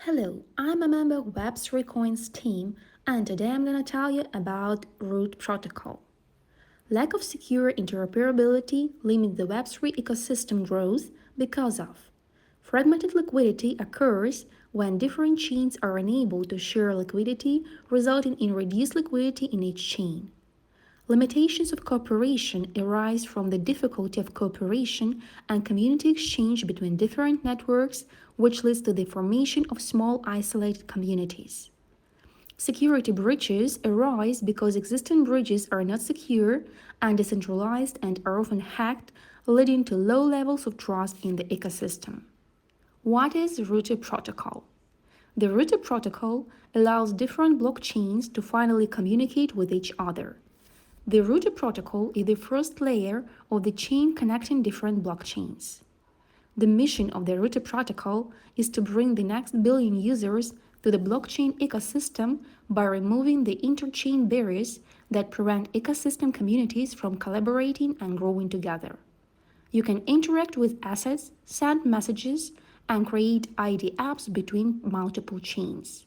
Hello, I'm a member of Web3Coins team, and today I'm going to tell you about Root Protocol. Lack of secure interoperability limits the Web3 ecosystem growth because of fragmented liquidity occurs when different chains are unable to share liquidity, resulting in reduced liquidity in each chain. Limitations of cooperation arise from the difficulty of cooperation and community exchange between different networks, which leads to the formation of small isolated communities. Security breaches arise because existing bridges are not secure and decentralized and are often hacked, leading to low levels of trust in the ecosystem. What is Router Protocol? The Router Protocol allows different blockchains to finally communicate with each other. The router protocol is the first layer of the chain connecting different blockchains. The mission of the router protocol is to bring the next billion users to the blockchain ecosystem by removing the interchain barriers that prevent ecosystem communities from collaborating and growing together. You can interact with assets, send messages, and create ID apps between multiple chains.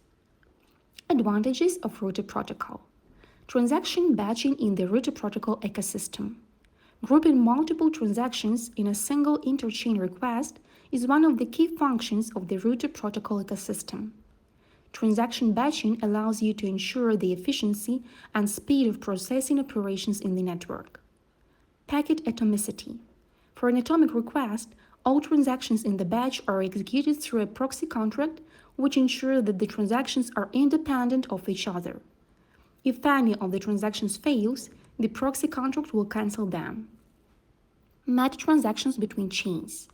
Advantages of router protocol. Transaction batching in the router protocol ecosystem. Grouping multiple transactions in a single interchain request is one of the key functions of the router protocol ecosystem. Transaction batching allows you to ensure the efficiency and speed of processing operations in the network. Packet atomicity. For an atomic request, all transactions in the batch are executed through a proxy contract, which ensures that the transactions are independent of each other. If any of the transactions fails, the proxy contract will cancel them. Meta transactions between chains.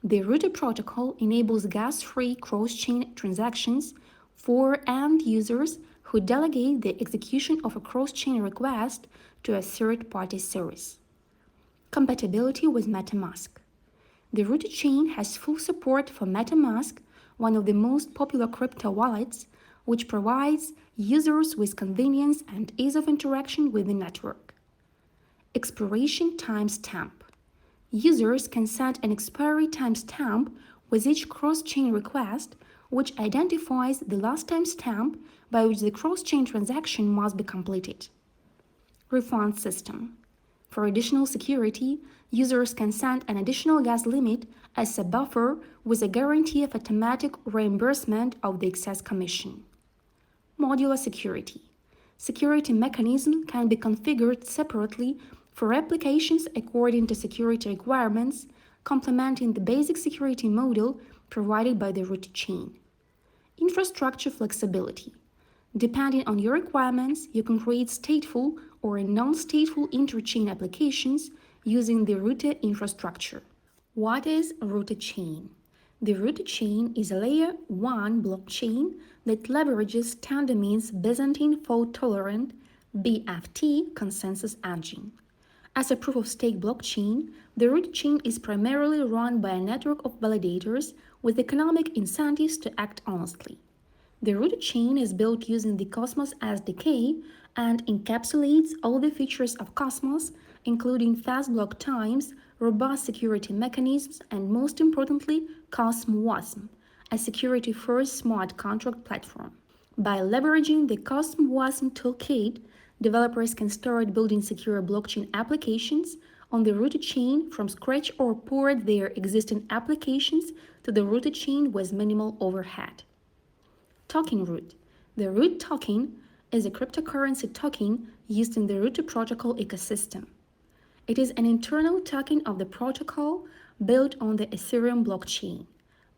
The router protocol enables gas-free cross-chain transactions for end users who delegate the execution of a cross-chain request to a third-party service. Compatibility with MetaMask. The router chain has full support for MetaMask, one of the most popular crypto wallets, which provides users with convenience and ease of interaction with the network. Expiration timestamp. Users can set an expiry timestamp with each cross-chain request, which identifies the last timestamp by which the cross-chain transaction must be completed. Refund system. For additional security, users can set an additional gas limit as a buffer with a guarantee of automatic reimbursement of the excess commission. Modular security. Security mechanisms can be configured separately for applications according to security requirements, complementing the basic security model provided by the root chain. Infrastructure flexibility. Depending on your requirements, you can create stateful or non-stateful interchain applications using the router infrastructure. What is router chain? The router chain is a layer 1 blockchain that leverages Tendermint's Byzantine fault-tolerant BFT consensus engine. As a proof-of-stake blockchain, the router chain is primarily run by a network of validators with economic incentives to act honestly. The router chain is built using the Cosmos SDK and encapsulates all the features of Cosmos, including fast block times, robust security mechanisms, and most importantly, CosmWasm, a security-first smart contract platform. By leveraging the CosmWasm toolkit, developers can start building secure blockchain applications on the router chain from scratch or port their existing applications to the router chain with minimal overhead. Token root. The root token is a cryptocurrency token used in the router protocol ecosystem. It is an internal token of the protocol built on the Ethereum blockchain,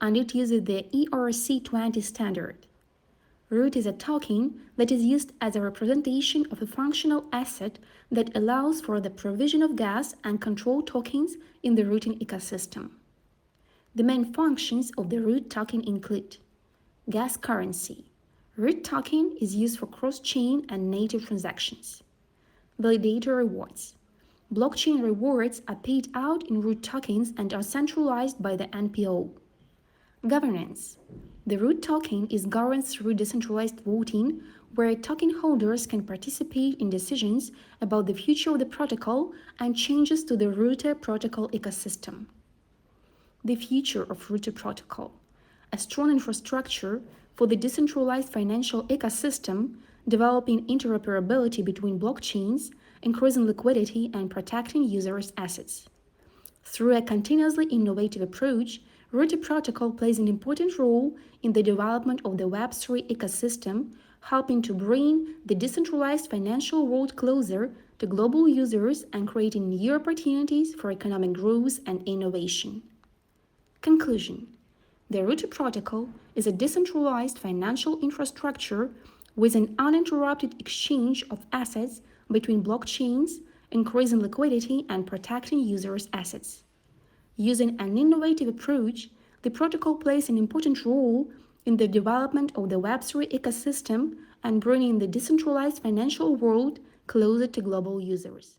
and it uses the ERC20 standard. Root is a token that is used as a representation of a functional asset that allows for the provision of gas and control tokens in the routing ecosystem. The main functions of the root token include gas currency. Root token is used for cross-chain and native transactions. Validator rewards. Blockchain rewards are paid out in root tokens and are centralized by the NPO. Governance. The root token is governed through decentralized voting, where token holders can participate in decisions about the future of the protocol and changes to the router protocol ecosystem. The future of router protocol. a strong infrastructure for the decentralized financial ecosystem, developing interoperability between blockchains, increasing liquidity, and protecting users' assets. Through a continuously innovative approach, Root Protocol plays an important role in the development of the Web3 ecosystem, helping to bring the decentralized financial world closer to global users and creating new opportunities for economic growth and innovation. Conclusion: the Root Protocol is a decentralized financial infrastructure with an uninterrupted exchange of assets between blockchains, increasing liquidity and protecting users' assets. Using an innovative approach, the protocol plays an important role in the development of the Web3 ecosystem and bringing the decentralized financial world closer to global users.